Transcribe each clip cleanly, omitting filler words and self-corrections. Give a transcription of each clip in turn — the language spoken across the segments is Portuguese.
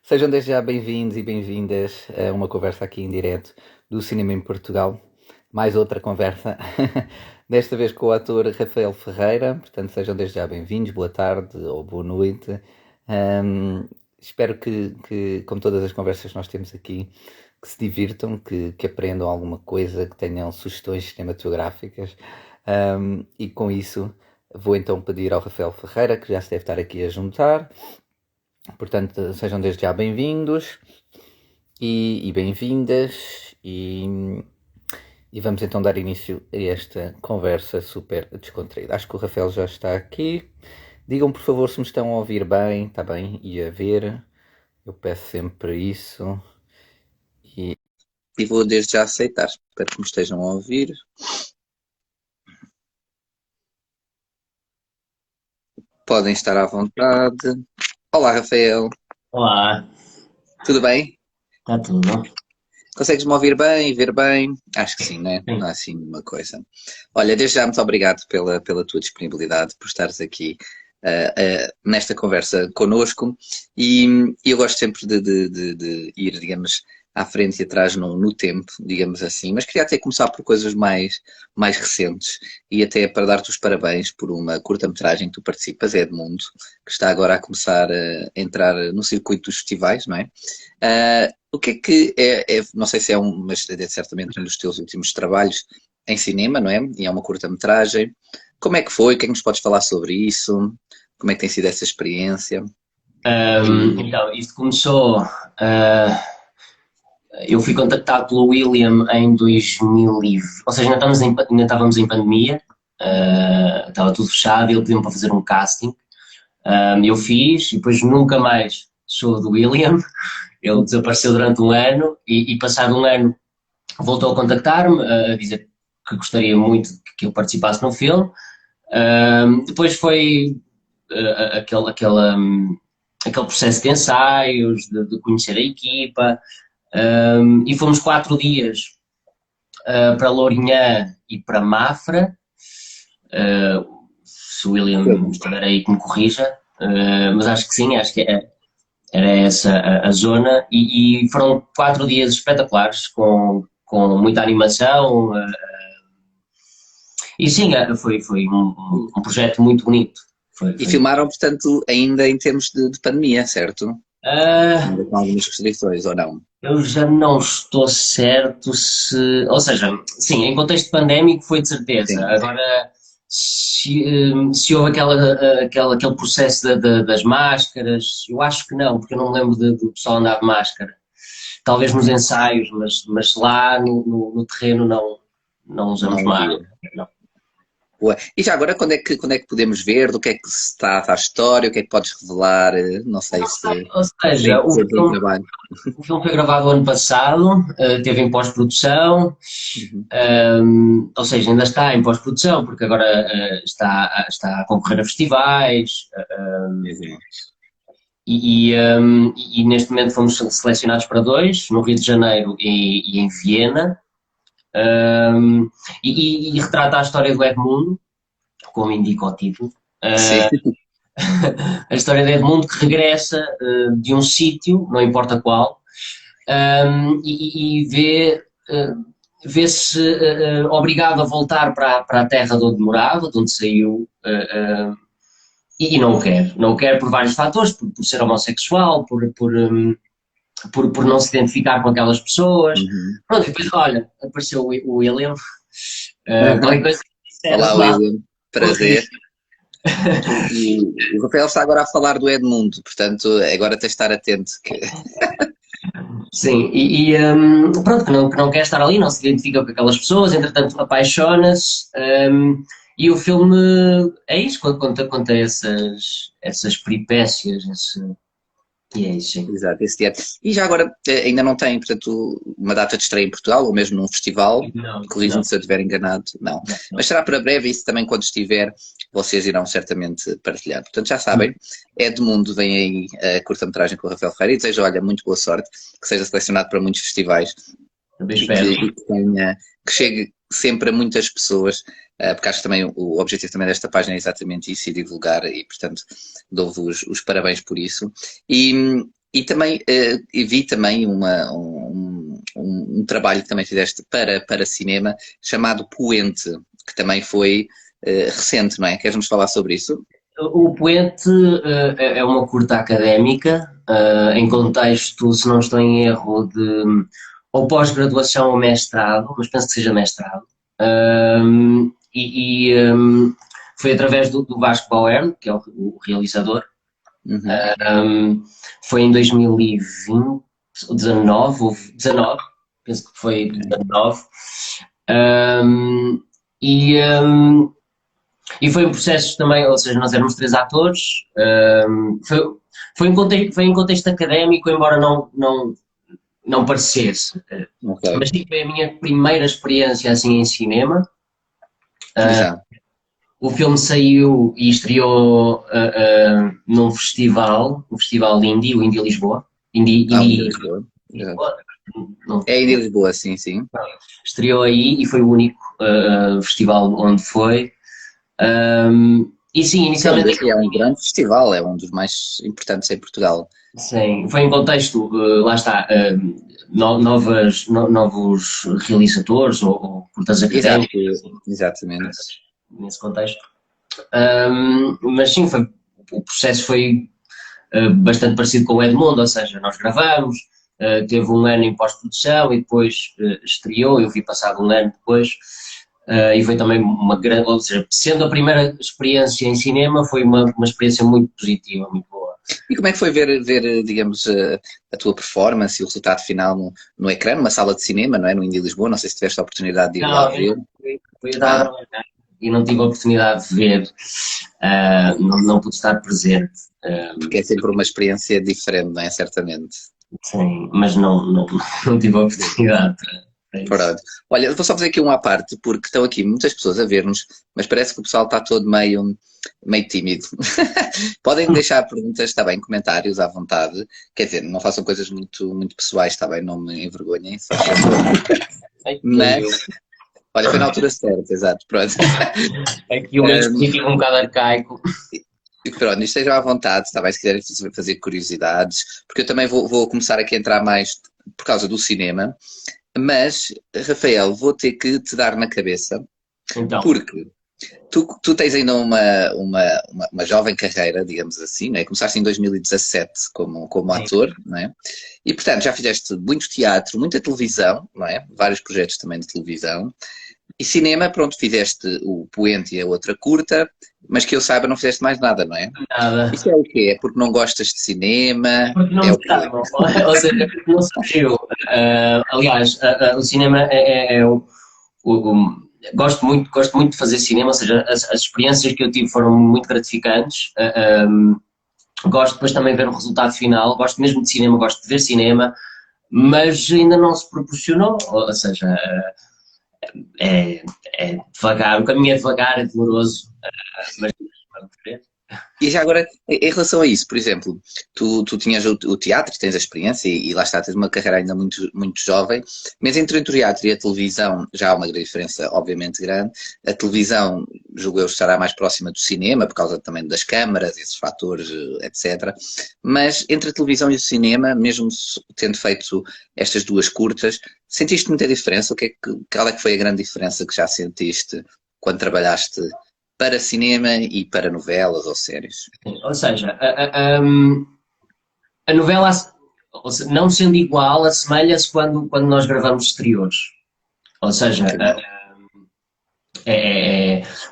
Sejam desde já bem-vindos e bem-vindas a uma conversa aqui em direto do Cinema em Portugal. Mais outra conversa, desta vez com o ator Rafael Ferreira. Portanto, sejam desde já bem-vindos, boa tarde ou boa noite. Espero que, como todas as conversas que nós temos aqui, que se divirtam, que aprendam alguma coisa, que tenham sugestões cinematográficas. E com isso, vou então pedir ao Rafael Ferreira, que já se deve estar aqui a juntar. Portanto, sejam desde já bem-vindos e bem-vindas e vamos então dar início a esta conversa super descontraída. Acho que o Rafael já está aqui. Digam por favor se me estão a ouvir bem, está bem? E a ver. Eu peço sempre isso. E, e vou desde já aceitar. Espero que me estejam a ouvir. Podem estar à vontade. Olá, Rafael. Olá, Tudo bem? está tudo? Consegues-me ouvir bem e ver bem? Acho que sim, né? Não Sim. há assim uma coisa. Olha, desde já muito obrigado pela tua disponibilidade, por estares aqui nesta conversa connosco e eu gosto sempre de ir, digamos, à frente e atrás no tempo, digamos assim, mas queria até começar por coisas mais recentes e até para dar-te os parabéns por uma curta-metragem que tu participas, é Edmundo, que está agora a começar a entrar no circuito dos festivais, não é? O que é, não sei se é mas é certamente um dos teus últimos trabalhos em cinema, não é? E é uma curta-metragem. Como é que foi? O que é que nos podes falar sobre isso? Como é que tem sido essa experiência? Então, isto começou. Eu fui contactado pelo William em 2000, ou seja, ainda estávamos em pandemia, estava tudo fechado e ele pediu-me para fazer um casting. Eu fiz e depois nunca mais sou do William. Ele desapareceu durante um ano e passado um ano voltou a contactar-me, a dizer que gostaria muito que eu participasse no filme. Depois foi aquele processo de ensaios, de conhecer a equipa, e fomos 4 dias para Lourinhã e para Mafra. Se o William estiver aí que me corrija, mas acho que sim, acho que era essa a zona, e foram 4 dias espetaculares, com muita animação, e sim, foi um projeto muito bonito. Foi, E foi. filmaram, portanto, ainda em termos de pandemia, certo? Uh, Ainda com algumas restrições, ou não? Eu já não estou certo se. Ou seja, sim, em contexto pandémico foi de certeza. Sim. Agora, se houve aquele processo das máscaras, eu acho que não, porque eu não me lembro do pessoal andar de máscara. Talvez nos ensaios, mas lá no terreno não usamos Não máscara. havia. Não. Boa. E já agora, quando é que podemos ver? Do que é que se trata a história? O que é que podes revelar? Não sei Ou se seja, ainda tens em trabalho. o filme foi gravado ano passado, teve em pós-produção. Uhum. Ou seja, ainda está em pós-produção, porque agora está a concorrer a festivais, Exato. e neste momento fomos selecionados para dois, no Rio de Janeiro e em Viena. E retrata a história do Edmundo, como indica o título. Sim. A história de Edmundo, que regressa de um sítio, não importa qual, e vê-se obrigado a voltar para a terra de onde morava, de onde saiu, e não o quer por vários fatores, por ser homossexual, por não se identificar com aquelas pessoas. Uhum. Pronto, e depois, olha, apareceu o William, qualquer coisa que disseres Olá, mal, William. Prazer. O Rafael está agora a falar do Edmundo, portanto, agora tens de estar atento. sim, pronto, que não quer estar ali, não se identifica com aquelas pessoas, entretanto apaixona-se, e o filme é isso, conta essas peripécias, e é isso, sim. Exato, esse teatro. E já agora, ainda não tem, portanto, uma data de estreia em Portugal, ou mesmo num festival, Não, corrija-me não, se eu estiver enganado, não. não. Mas será para breve, e isso também quando estiver, vocês irão certamente partilhar. Portanto, já sabem, Edmundo vem aí a curta-metragem com o Rafael Ferreira e desejo, olha, muito boa sorte, que seja selecionado para muitos festivais Também e que, espero. e que tenha, que chegue sempre a muitas pessoas, porque acho que também o objetivo também desta página é exatamente isso, e divulgar, e portanto dou-vos os parabéns por isso. E E também vi também um trabalho que também fizeste para cinema chamado Poente, que também foi recente, não é? Queres-nos falar sobre isso? O Poente é uma curta académica, em contexto, se não estou em erro, de ou pós-graduação ou mestrado, mas penso que seja mestrado. Foi através do Vasco Bauer, que é o realizador. Uhum. Foi em 2020, 19, ou 19, penso que foi 19. Um, e, um, e foi um processo também, ou seja, nós éramos três atores, foi em contexto académico, embora não parecesse. Ok. Mas sim, foi a minha primeira experiência assim em cinema. Exato. O filme saiu e estreou num festival, o Festival Indie, o Indie Lisboa. Ah, Indie Lisboa. Exato. Lisboa, não, É Indie Lisboa, sim, sim. estreou aí e foi o único festival onde foi. E sim, inicialmente É um grande festival, é um dos mais importantes em Portugal. sim, foi em contexto, lá está, novos realizadores ou curtas Exato, académicas, assim, exatamente. nesse contexto. Mas sim, o processo foi bastante parecido com o Edmundo, ou seja, nós gravamos, teve um ano em pós-produção e depois estreou, eu vi passado um ano depois, e foi também uma grande, ou seja, sendo a primeira experiência em cinema, foi uma experiência muito positiva, muito boa. E como é que foi ver digamos, a tua performance e o resultado final no ecrã, numa sala de cinema, não é? No Indie Lisboa, não sei se tiveste a oportunidade de ir lá Não, ver. eu estava a Ah, trabalhar e não tive a oportunidade de ver, não pude estar presente. porque é sempre uma experiência diferente, não é? Certamente. Sim, mas não tive a oportunidade para isso. Pronto. Olha, vou só fazer aqui um à parte, porque estão aqui muitas pessoas a ver-nos, mas parece que o pessoal está todo meio tímido. Podem deixar perguntas, está bem, comentários à vontade. Quer dizer, não façam coisas muito pessoais, está bem, não me envergonhem, se faz favor. Mas, olha, foi na altura certa, exato, pronto. Aqui o meu dispositivo é um bocado arcaico. Pronto, estejam à vontade, está bem, se quiserem fazer curiosidades, porque eu também vou começar aqui a entrar mais por causa do cinema, mas, Rafael, vou ter que te dar na cabeça, Então, porque tu tens ainda uma jovem carreira, digamos assim, não é? Começaste em 2017 como sim. ator, não é? E, portanto, já fizeste muito teatro, muita televisão, não é? Vários projetos também de televisão. E cinema, pronto, fizeste o Poente e a outra curta, mas que eu saiba não fizeste mais nada, não é? Nada. Isso é o quê? É porque não gostas de cinema? Porque não É me o quê? chamam, ou seja, porque não surgiu. Aliás, o cinema gosto muito de fazer cinema, ou seja, as experiências que eu tive foram muito gratificantes. Gosto depois também de ver o resultado final, gosto mesmo de cinema, gosto de ver cinema, mas ainda não se proporcionou, ou seja, é, é devagar, o caminho é devagar, é doloroso, mas vamos ver. E já agora, em relação a isso, por exemplo, tu tinhas o teatro, tens a experiência e lá está, tens uma carreira ainda muito jovem, mas entre o teatro e a televisão já há uma diferença obviamente grande. A televisão, julgo eu, estará mais próxima do cinema, por causa também das câmaras, esses fatores, etc. Mas entre a televisão e o cinema, mesmo tendo feito estas duas curtas, sentiste muita diferença? Qual é que foi a grande diferença que já sentiste quando trabalhaste para cinema e para novelas ou séries? Ou seja, a novela, ou seja, não sendo igual, assemelha-se quando nós gravamos exteriores. Ou seja, Ok.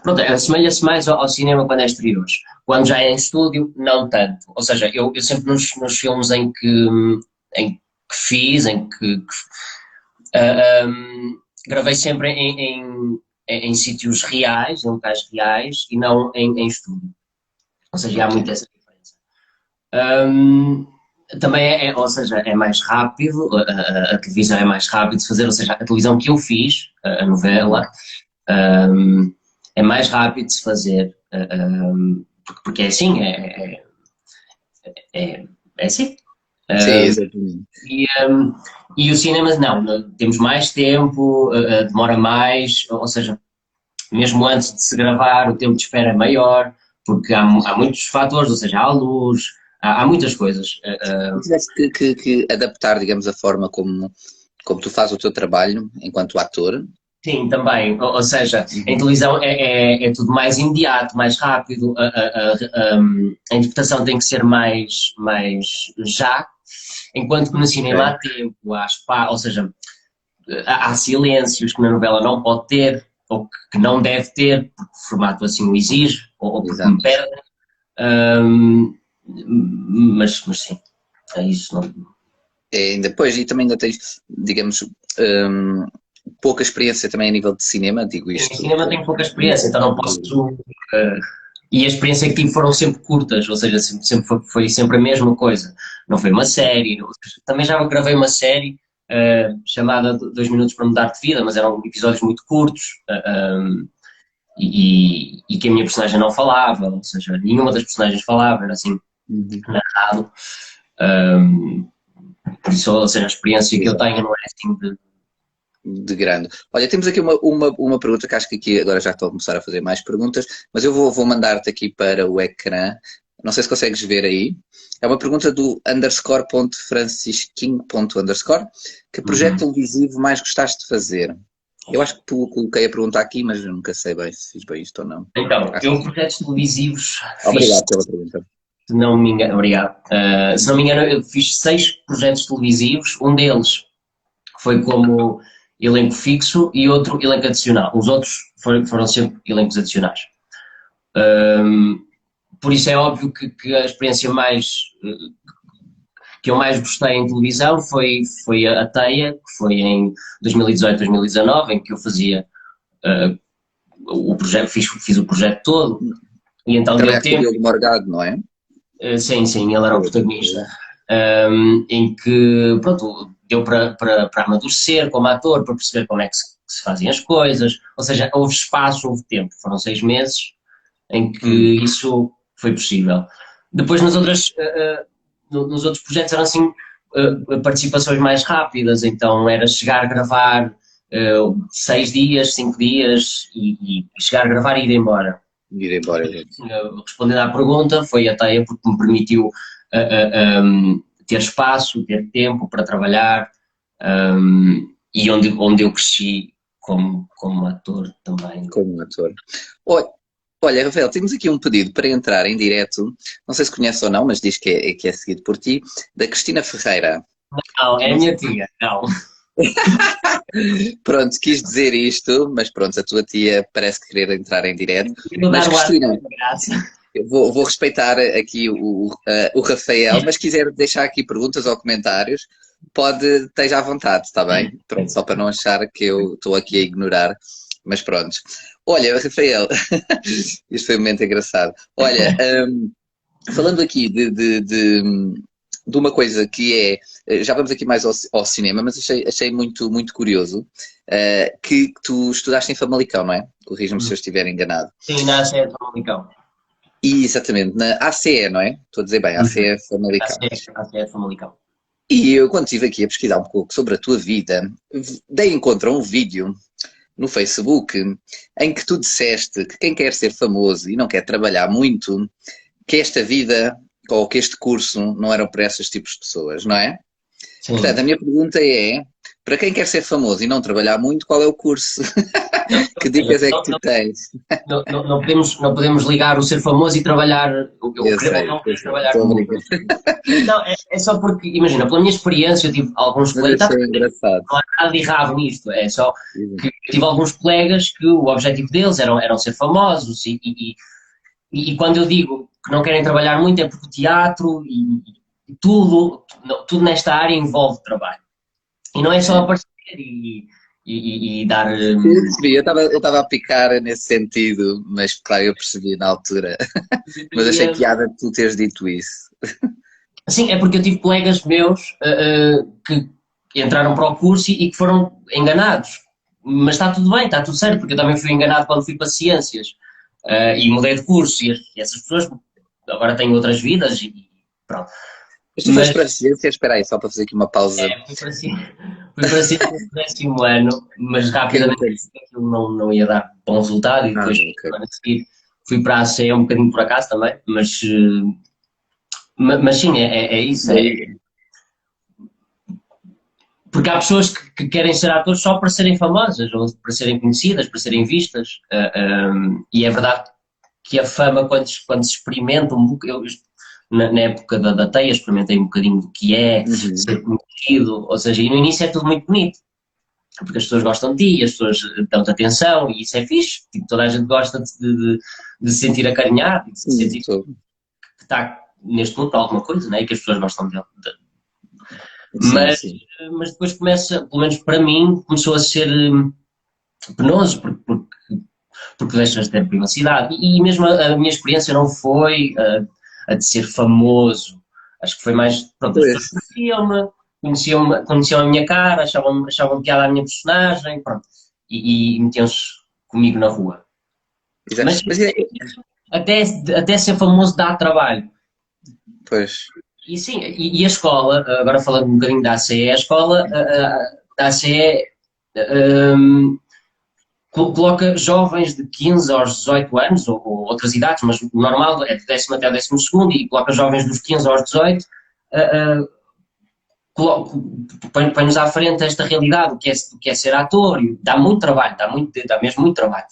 pronto, assemelha-se mais ao cinema quando é exteriores. Quando já é em estúdio, não tanto. Ou seja, eu sempre nos filmes em que fiz, gravei sempre em sítios reais, em locais reais, e não em estúdio. Ou seja, há Ok. muito essa diferença. Hum, Também ou seja, é mais rápido, a televisão é mais rápido de fazer, ou seja, a televisão que eu fiz, a novela, hum, é mais rápido de se fazer, porque é assim, é assim. Sim, Hum, exatamente. e, hum, e o cinema não, temos mais tempo, demora mais, ou seja, mesmo antes de se gravar, o tempo de espera é maior, porque há muitos fatores, ou seja, há luz, há muitas coisas. Se tivesse que adaptar, digamos, a forma como tu fazes o teu trabalho enquanto ator. Sim, também. Ou seja, em televisão é tudo mais imediato, mais rápido, a interpretação tem que ser mais já, enquanto que no cinema há tempo, há espaço, ou seja, há silêncios que na novela não pode ter, ou que não deve ter, porque o formato assim o exige, ou porque me perde. Mas sim, é isso. Não... Depois, e também ainda tens, digamos, pouca experiência também a nível de cinema, digo isto. Em cinema tenho pouca experiência, então não posso. E a experiência que tive foram sempre curtas, ou seja, foi sempre a mesma coisa. Não foi uma série. Também já gravei uma série chamada 2 minutos para mudar de vida, mas eram episódios muito curtos e que a minha personagem não falava, ou seja, nenhuma das personagens falava, era assim, narrado. Por isso, ou seja, a experiência que eu tenho não é assim de grande. Olha, temos aqui uma pergunta que acho que aqui agora já estou a começar a fazer mais perguntas, mas eu vou mandar-te aqui para o ecrã. Não sei se consegues ver aí. É uma pergunta do _francisquinho_, que projeto televisivo mais gostaste de fazer? Eu acho que coloquei a pergunta aqui, mas eu nunca sei bem se fiz bem isto ou não. Então, eu projetos televisivos Obrigado pela pergunta. Se não me engano, obrigado. Se não me engano, eu fiz 6 projetos televisivos, um deles foi como elenco fixo e outro elenco adicional. Os outros foram sempre elencos adicionais. Por isso é óbvio que a experiência que eu mais gostei em televisão foi a Teia, que foi em 2018, 2019, em que eu fazia o projeto, fiz o projeto todo. E então deu tempo. Diogo Morgado, não é? Sim, ele era o protagonista. Em que, pronto, deu para amadurecer como ator, para perceber como é que se fazem as coisas. Ou seja, houve espaço, houve tempo. Foram 6 meses em que isso foi possível. Depois nos outros projetos eram assim participações mais rápidas, então era chegar a gravar 6 dias, 5 dias e chegar a gravar e ir embora. Respondendo à pergunta, foi a Teia porque me permitiu ter espaço, ter tempo para trabalhar e onde eu cresci como ator também. Como ator. Olha, Rafael, temos aqui um pedido para entrar em direto, não sei se conhece ou não, mas diz que é seguido por ti, da Cristina Ferreira. Não, é a minha tia, não. Pronto, quis dizer isto, mas pronto, a tua tia parece querer entrar em direto. Mas Cristina, eu vou respeitar aqui o Rafael, mas quiser deixar aqui perguntas ou comentários, esteja à vontade, está bem? Pronto, só para não achar que eu estou aqui a ignorar, mas pronto. Olha, Rafael, isto foi um momento engraçado. Olha, falando aqui de uma coisa que já vamos aqui mais ao cinema, mas achei muito, muito curioso que tu estudaste em Famalicão, não é? Corrija-me se eu estiver enganado. Sim, na ACE de Famalicão. Exatamente, na ACE, não é? Estou a dizer bem, ACE Famalicão. ACE de Famalicão. E eu, quando estive aqui a pesquisar um pouco sobre a tua vida, dei encontro a um vídeo no Facebook em que tu disseste que quem quer ser famoso e não quer trabalhar muito, que esta vida ou que este curso não eram para esses tipos de pessoas, não é? Sim. Portanto, a minha pergunta é, para quem quer ser famoso e não trabalhar muito, qual é o curso? Que dicas é que tu tens? Não podemos ligar o ser famoso e trabalhar. Eu quero trabalhar muito. Não, é só porque, imagina, pela minha experiência, eu tive alguns colegas. Não há nada de errado nisto, é só que eu tive alguns colegas que o objetivo deles eram ser famosos e quando eu digo que não querem trabalhar muito é porque o teatro e tudo nesta área envolve trabalho. E não é só aparecer e dar... Eu estava a picar nesse sentido, mas claro, eu percebi na altura. Mas achei piada de tu teres dito isso. Sim, é porque eu tive colegas meus que entraram para o curso e que foram enganados. Mas está tudo bem, está tudo certo, porque eu também fui enganado quando fui para Ciências. E mudei de curso e essas pessoas agora têm outras vidas e pronto. Mas tu foste para a Ciência, espera aí, só para fazer aqui uma pausa. Fui para a Ciência no 10º ano, mas rapidamente aquilo não ia dar bom resultado e depois a seguir fui para a ACE um bocadinho por acaso também, mas Mas sim, é isso. Porque há pessoas que querem ser atores só para serem famosas, ou para serem conhecidas, para serem vistas. E é verdade que a fama, quando se experimenta um bocadinho, na época da Teia, experimentei um bocadinho do que é ser conhecido, ou seja, e no início é tudo muito bonito, porque as pessoas gostam de ti, as pessoas dão-te atenção, e isso é fixe, tipo, toda a gente gosta de se sentir acarinhado, de se sentir que está neste mundo para alguma coisa, né? E que as pessoas gostam dele. Mas depois começa, pelo menos para mim, começou a ser penoso, porque deixas de ter privacidade. E mesmo a minha experiência não foi a de ser famoso. Acho que foi mais, pronto, as pessoas conheciam a minha cara, achavam piada a minha personagem, pronto, e metiam-se comigo na rua. Exato. Mas até ser famoso dá trabalho. Pois. E sim, e a escola, agora falando um bocadinho da ACE, a escola da ACE coloca jovens de 15 aos 18 anos, ou outras idades, mas o normal é do 10º até o 12º, e coloca jovens dos 15 aos 18, põe-nos à frente esta realidade, do que é ser ator, e dá muito trabalho, dá mesmo muito trabalho.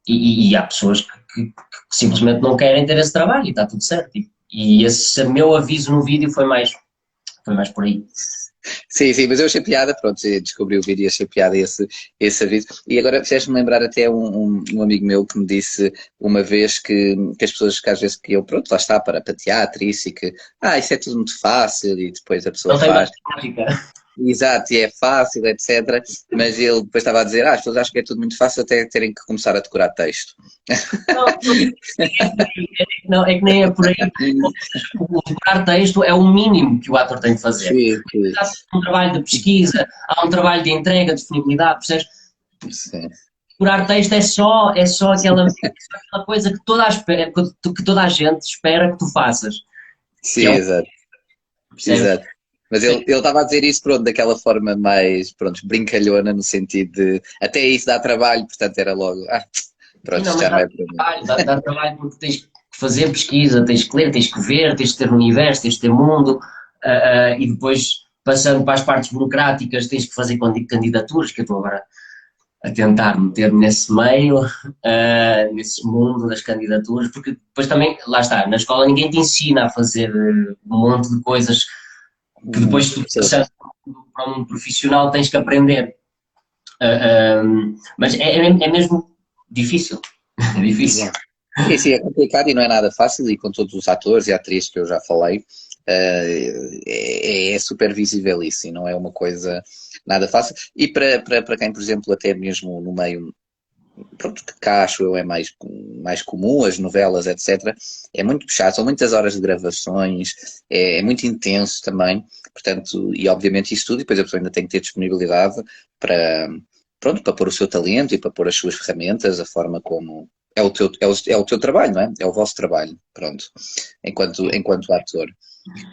E há pessoas que simplesmente não querem ter esse trabalho, e está tudo certo. E esse meu aviso no vídeo foi mais por aí. Sim, mas eu achei piada, pronto, descobri o vídeo e achei piada esse aviso. E agora fizeste-me lembrar até um amigo meu que me disse uma vez que as pessoas que às vezes que eu, pronto, lá está, para teatro, isso, e que, isso é tudo muito fácil, e depois a pessoa faz. Exato, e é fácil, etc. Mas ele depois estava a dizer, as pessoas acham que é tudo muito fácil até terem que começar a decorar texto. Não, é que nem é por aí. O decorar texto é o mínimo que o ator tem de fazer. Sim. Há um trabalho de pesquisa, há um trabalho de entrega, de disponibilidade, percebes? Sim. Decorar texto é só aquela coisa que toda a gente espera que tu faças. Sim, exato. Exato. Mas ele estava a dizer isso, pronto, daquela forma mais, pronto, brincalhona, no sentido de, até isso dá trabalho, portanto era logo, pronto, não, já não é para mim. Dá trabalho porque tens que fazer pesquisa, tens que ler, tens que ver, tens que ter universo, tens que ter mundo, e depois, passando para as partes burocráticas, tens que fazer candidaturas, que eu estou agora a tentar meter-me nesse meio, nesse mundo das candidaturas, porque depois também, lá está, na escola ninguém te ensina a fazer um monte de coisas que depois tu passando para um mundo profissional tens que aprender. Mas é mesmo difícil. É difícil. Sim, é complicado e não é nada fácil, e com todos os atores e atrizes que eu já falei, é super visível isso, e não é uma coisa nada fácil. E para quem, por exemplo, até mesmo no meio, pronto, que cá acho eu é mais comum, as novelas, etc., é muito puxado, são muitas horas de gravações, é muito intenso também, portanto, e obviamente isso tudo, e depois a pessoa ainda tem que ter disponibilidade para, pronto, para pôr o seu talento e para pôr as suas ferramentas, a forma como é o teu trabalho, não é? É o vosso trabalho, pronto, enquanto ator.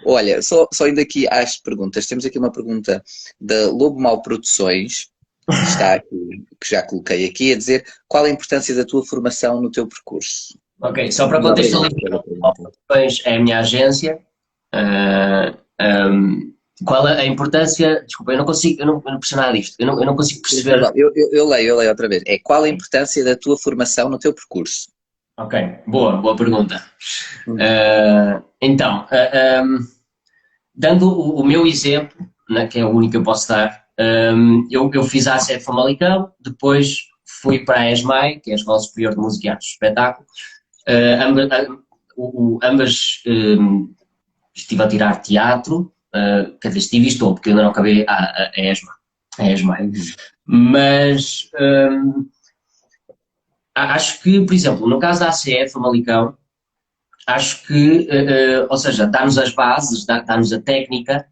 Olha, só indo aqui às perguntas, temos aqui uma pergunta da Lobo Mau Produções, que está aqui, que já coloquei aqui, a dizer qual a importância da tua formação no teu percurso. Ok, só para contextualizar, é a minha agência. Qual a importância? Desculpa, eu não percebo nada disto. Eu não consigo perceber. Eu leio outra vez. É qual a importância da tua formação no teu percurso? Ok, boa pergunta. Então, dando o meu exemplo, né, que é o único que eu posso dar, eu fiz a ACE de Famalicão, depois fui para a ESMAI, que é a Escola Superior de Música e Artes de Espetáculo. Ambas estive a tirar teatro, quer dizer, estive e estou, porque eu ainda não acabei a ESMAI. Mas acho que, por exemplo, no caso da ACE de Famalicão, acho que, ou seja, dá-nos as bases, dá-nos a técnica,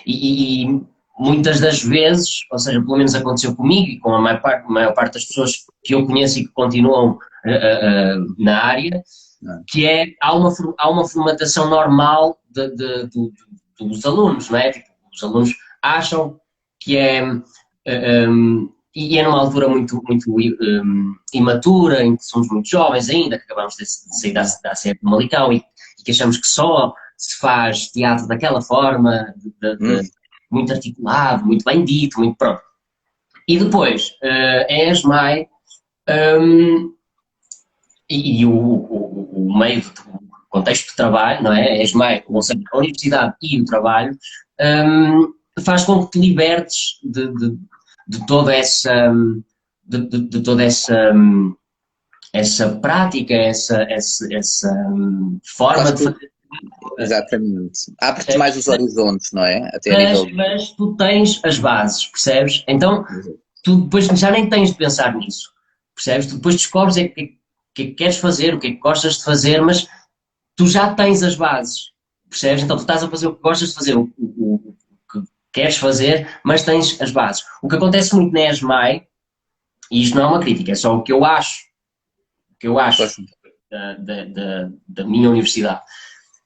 e muitas das vezes, ou seja, pelo menos aconteceu comigo e com a maior parte das pessoas que eu conheço e que continuam na área, que há uma formatação normal dos alunos, não é? Tipo, os alunos acham que é e é numa altura muito imatura, em que somos muito jovens ainda, que acabamos de sair da série de Malicão e que achamos que só se faz teatro daquela forma, muito articulado, muito bem dito, muito pronto. E depois, a ESMAI, e o meio, o contexto de trabalho, não é? A ESMAI, ou seja, a universidade e o trabalho, faz com que te libertes de toda essa de toda essa prática, essa forma de fazer. Exatamente. Abre-te mais os horizontes, não é? Até a nível... Mas tu tens as bases, percebes? Então, tu depois já nem tens de pensar nisso, percebes? Tu depois descobres o que é que queres fazer, o que é que gostas de fazer, mas tu já tens as bases, percebes? Então tu estás a fazer o que gostas de fazer, o que queres fazer, mas tens as bases. O que acontece muito na ESMAI, e isto não é uma crítica, é só o que eu acho da minha universidade,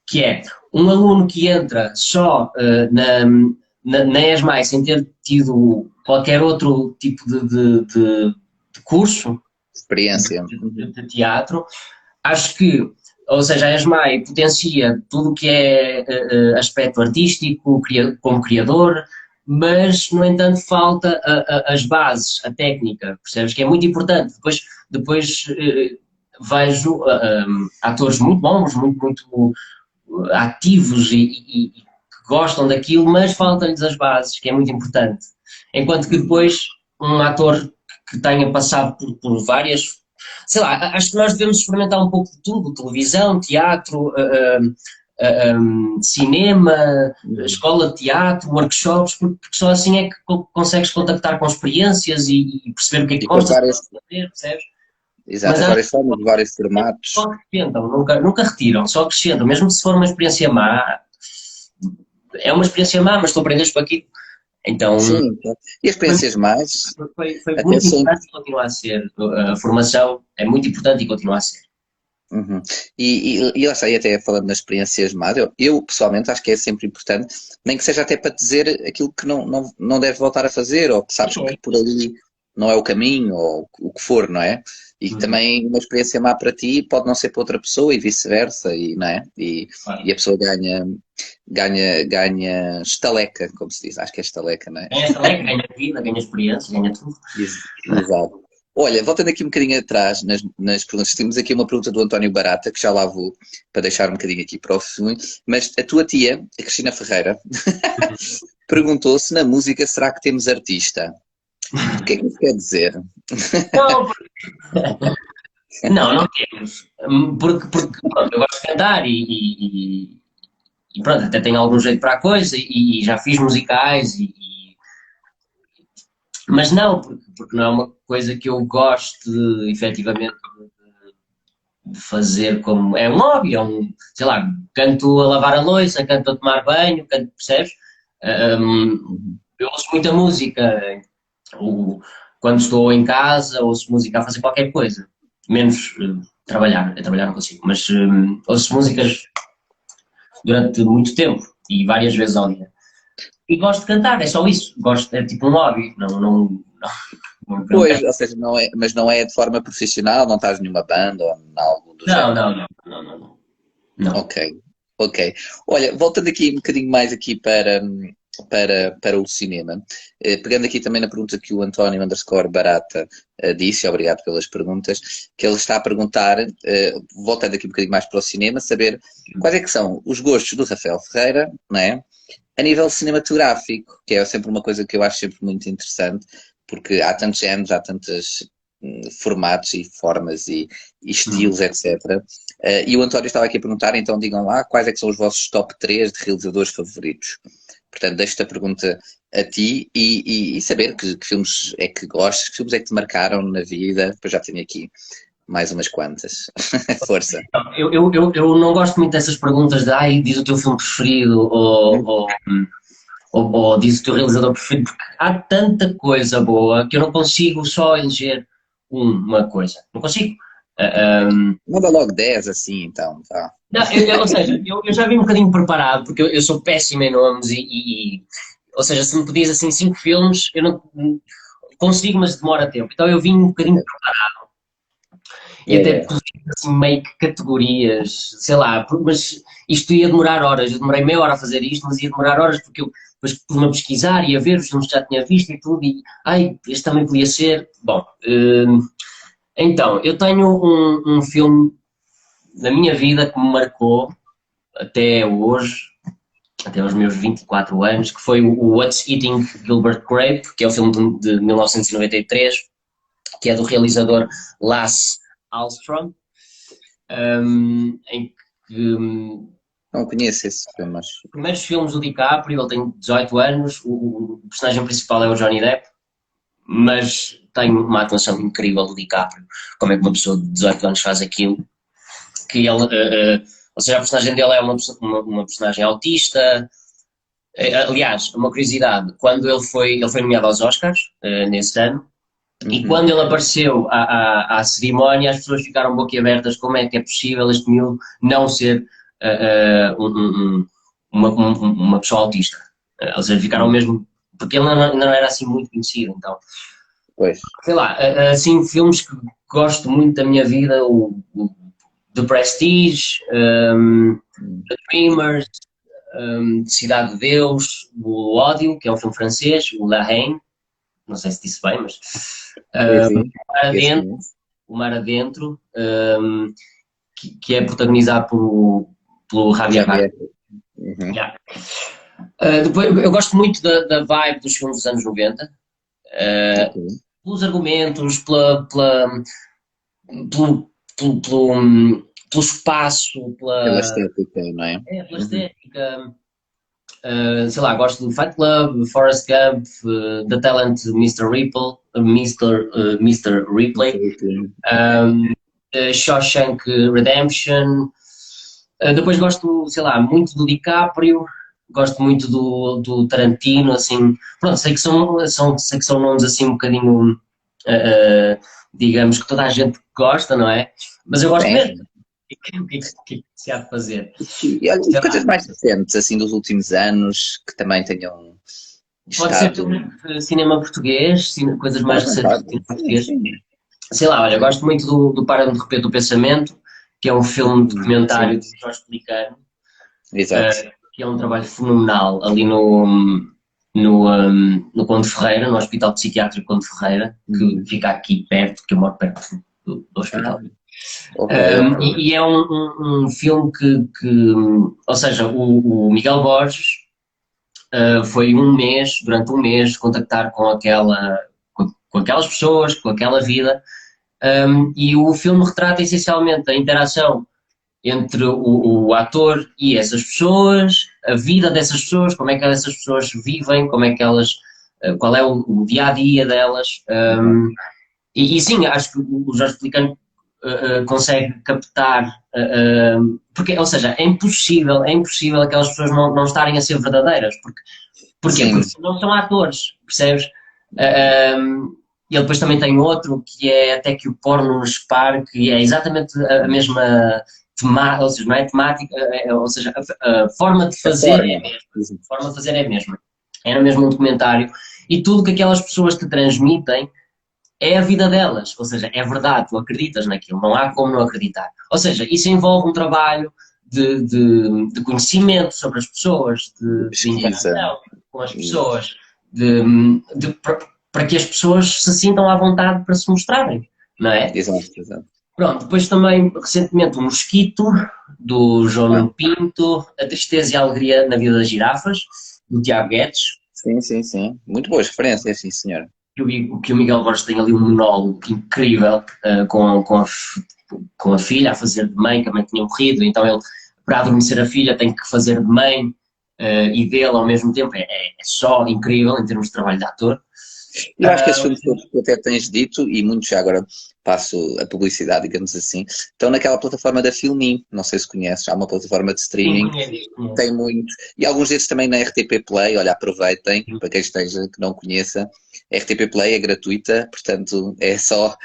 que é um aluno que entra só na ESMAI sem ter tido qualquer outro tipo de curso, experiência de teatro, acho que, ou seja, a ESMAI potencia tudo o que é aspecto artístico, como criador, mas, no entanto, falta as bases, a técnica, percebes? Que é muito importante. Depois vejo atores muito bons, muito ativos e que gostam daquilo, mas faltam-lhes as bases, que é muito importante. Enquanto que depois um ator que tenha passado por várias... Sei lá, acho que nós devemos experimentar um pouco de tudo, televisão, teatro, cinema, escola de teatro, workshops, porque só assim é que consegues contactar com experiências e perceber o que é que gostas de fazer, percebes? Exato, várias formas, vários formatos. Só acrescentam, nunca retiram, só acrescentam, mesmo se for uma experiência má, é uma experiência má, mas tu aprendes para aquilo. Então, sim, e as experiências mais? Foi muito importante e continua a ser. A formação é muito importante e continua a ser. Uhum. E lá está, e até falando nas experiências más, eu pessoalmente acho que é sempre importante, nem que seja até para dizer aquilo que não deve voltar a fazer, ou que sabes que por ali não é o caminho, ou o que for, não é? E também uma experiência má para ti pode não ser para outra pessoa e vice-versa, e, não é? E a pessoa ganha estaleca, como se diz, acho que é estaleca, não é? Ganha estaleca, ganha vida, ganha experiência, ganha tudo. Exato. Olha, voltando aqui um bocadinho atrás nas perguntas, temos aqui uma pergunta do António Barata, que já lá vou para deixar um bocadinho aqui para o fim, mas a tua tia, a Cristina Ferreira, perguntou se na música será que temos artista? O que é que isso quer dizer? Não temos. Porque pronto, eu gosto de cantar e pronto, até tenho algum jeito para a coisa e já fiz musicais mas não, porque não é uma coisa que eu gosto efetivamente de fazer como... É um hobby, sei lá, canto a lavar a louça, canto a tomar banho, canto, percebes? Eu ouço muita música, quando estou em casa, ouço música a fazer qualquer coisa, menos trabalhar, não consigo, mas ouço músicas durante muito tempo e várias vezes ao dia. E gosto de cantar, é só isso. É tipo um hobby. Não pois, ou seja, mas não é de forma profissional, não estás nenhuma banda ou algo do género? Não. Ok. Olha, voltando aqui um bocadinho mais aqui para o cinema, pegando aqui também na pergunta que o António Barata disse, obrigado pelas perguntas, que ele está a perguntar, voltando aqui um bocadinho mais para o cinema, saber quais é que são os gostos do Rafael Ferreira, não é? A nível cinematográfico, que é sempre uma coisa que eu acho sempre muito interessante, porque há tantos géneros, há tantos formatos e formas e estilos, etc. E o António estava aqui a perguntar, então digam lá quais é que são os vossos top 3 de realizadores favoritos. Portanto, deixo-te a pergunta a ti e saber que filmes é que gostas, que filmes é que te marcaram na vida, depois já tenho aqui mais umas quantas. Força. Eu não gosto muito dessas perguntas de diz o teu filme preferido ou diz o teu realizador preferido, porque há tanta coisa boa que eu não consigo só eleger uma coisa. Não consigo. Manda logo 10 assim, então. Tá. Não, ou seja, eu já vim um bocadinho preparado, porque eu sou péssimo em nomes ou seja, se me pedias assim 5 filmes, eu não... consigo, mas demora tempo. Então eu vim um bocadinho e até pus assim meio que categorias, sei lá, mas isto ia demorar horas. Eu demorei meia hora a fazer isto, mas ia demorar horas porque eu depois pus-me a pesquisar e a ver os filmes que já tinha visto e tudo, e ai, este também podia ser. Bom, então, eu tenho um filme na minha vida que me marcou até hoje, até aos meus 24 anos, que foi o What's Eating Gilbert Grape, que é o filme de 1993, que é do realizador Lasse Hallström, em que Não conheço esse filme, mas... os primeiros filmes do DiCaprio, ele tem 18 anos, o personagem principal é o Johnny Depp, mas tem uma atuação incrível do DiCaprio, como é que uma pessoa de 18 anos faz aquilo, que ele, ou seja, a personagem dele é uma personagem autista. Aliás, uma curiosidade, quando ele foi nomeado aos Oscars, nesse ano, e quando ele apareceu à cerimónia, as pessoas ficaram boquiabertas, como é que é possível este miúdo não ser uma pessoa autista. Ou seja, ficaram mesmo, porque ele ainda não era assim muito conhecido, então. Pois. Sei lá, assim, filmes que gosto muito da minha vida, o The Prestige, The Dreamers, Cidade de Deus, o Ódio, que é um filme francês, o La Haine, não sei se disse bem, mas o Mar Adentro, que é protagonizado pelo Javier Bardem. Yeah. Depois, eu gosto muito da vibe dos filmes dos anos 90, pelos argumentos, pelo espaço, pela estética, não é? Pela estética. Sei lá, gosto do Fight Club, Forrest Gump, The Talent Mr. Ripley, Shawshank Redemption. Depois gosto, sei lá, muito do DiCaprio, gosto muito do Tarantino, assim, pronto, sei que são nomes assim um bocadinho, digamos, que toda a gente gosta, não é? Mas eu gosto mesmo. O que se há de fazer? E olha, coisas mais recentes, assim, dos últimos anos, que também tenham Pode ser cinema português, coisas mais recentes do cinema português. Sei lá, olha, gosto muito do Para-me de Repente o Pensamento, que é um filme documentário de Jorge Pelicano. Exato. Que é um trabalho fenomenal ali no Conde Ferreira, no Hospital Psiquiátrico Conde Ferreira, que fica aqui perto, que eu moro perto do hospital. E é um filme que ou seja, o Miguel Borges foi durante um mês, contactar com aquelas pessoas, com aquela vida, e o filme retrata essencialmente a interação entre o ator e essas pessoas, a vida dessas pessoas, como é que essas pessoas vivem, como é que qual é o dia-a-dia delas. E sim, acho que o Jorge Pelicano consegue captar, porque, ou seja, é impossível aquelas pessoas não estarem a ser verdadeiras, porquê? Porque não são atores, percebes? E ele depois também tem outro que é Até que o Porno nos Pare, que é exatamente a mesma temática, ou seja, não é temática, ou seja, a forma de fazer é a mesma. A forma de fazer é a mesma. Era mesmo um documentário. E tudo que aquelas pessoas te transmitem é a vida delas, ou seja, é verdade, tu acreditas naquilo, não há como não acreditar. Ou seja, isso envolve um trabalho de conhecimento sobre as pessoas, de interação com as pessoas, para que as pessoas se sintam à vontade para se mostrarem, não é? Exato. Pronto, depois também, recentemente, o Mosquito, do João Nuno Pinto, A Tristeza e a Alegria na Vida das Girafas, do Tiago Guedes. Sim. Muito boas referências, sim, senhor. Que o Miguel Borges tem ali um monólogo incrível com a filha a fazer de mãe, que a mãe tinha morrido, então ele, para adormecer a filha, tem que fazer de mãe e dele ao mesmo tempo. É só incrível em termos de trabalho de ator. Eu acho que esses filmes todos que até tens dito, e muitos já agora passo a publicidade, digamos assim, estão naquela plataforma da Filmin, não sei se conheces, há uma plataforma de streaming, tem muito, e alguns desses também na RTP Play, olha, aproveitem, para quem esteja que não conheça, a RTP Play é gratuita, portanto é só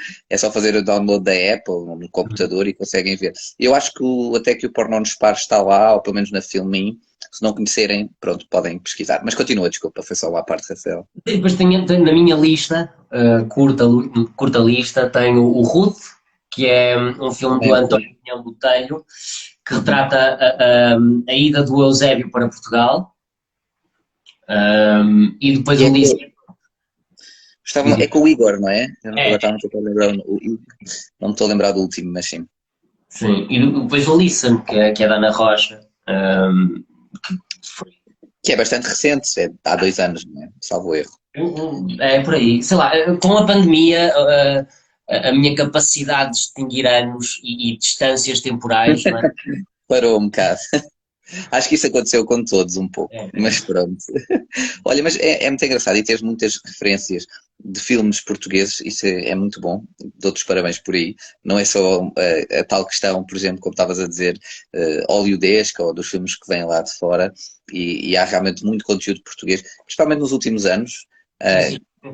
fazer o download da app ou no computador e conseguem ver. Eu acho que até que o Porno nos Pares está lá, ou pelo menos na Filmin. Se não conhecerem, pronto, podem pesquisar. Mas continua, desculpa, foi só lá a parte, Rafael. Depois tenho na minha lista curta lista, tenho o Ruth, que é um filme do António Pinhão Botelho, que retrata a ida do Eusébio para Portugal. E depois o Ulisses. É com o Igor, não é? Eu não estava a lembrar, não me estou a lembrar do último, mas sim. Sim, e depois o Listen, que é da Ana Rocha. Que é bastante recente, há 2 anos, não é? Salvo erro. É por aí. Sei lá, com a pandemia, a minha capacidade de distinguir anos e distâncias temporais, não é? Parou um bocado. Acho que isso aconteceu com todos um pouco, mas pronto. Olha, mas é muito engraçado e tens muitas referências de filmes portugueses, isso é muito bom, dou-te os parabéns por aí. Não é só a tal questão, por exemplo, como estavas a dizer, hollywoodesca ou dos filmes que vêm lá de fora, e há realmente muito conteúdo português, principalmente nos últimos anos.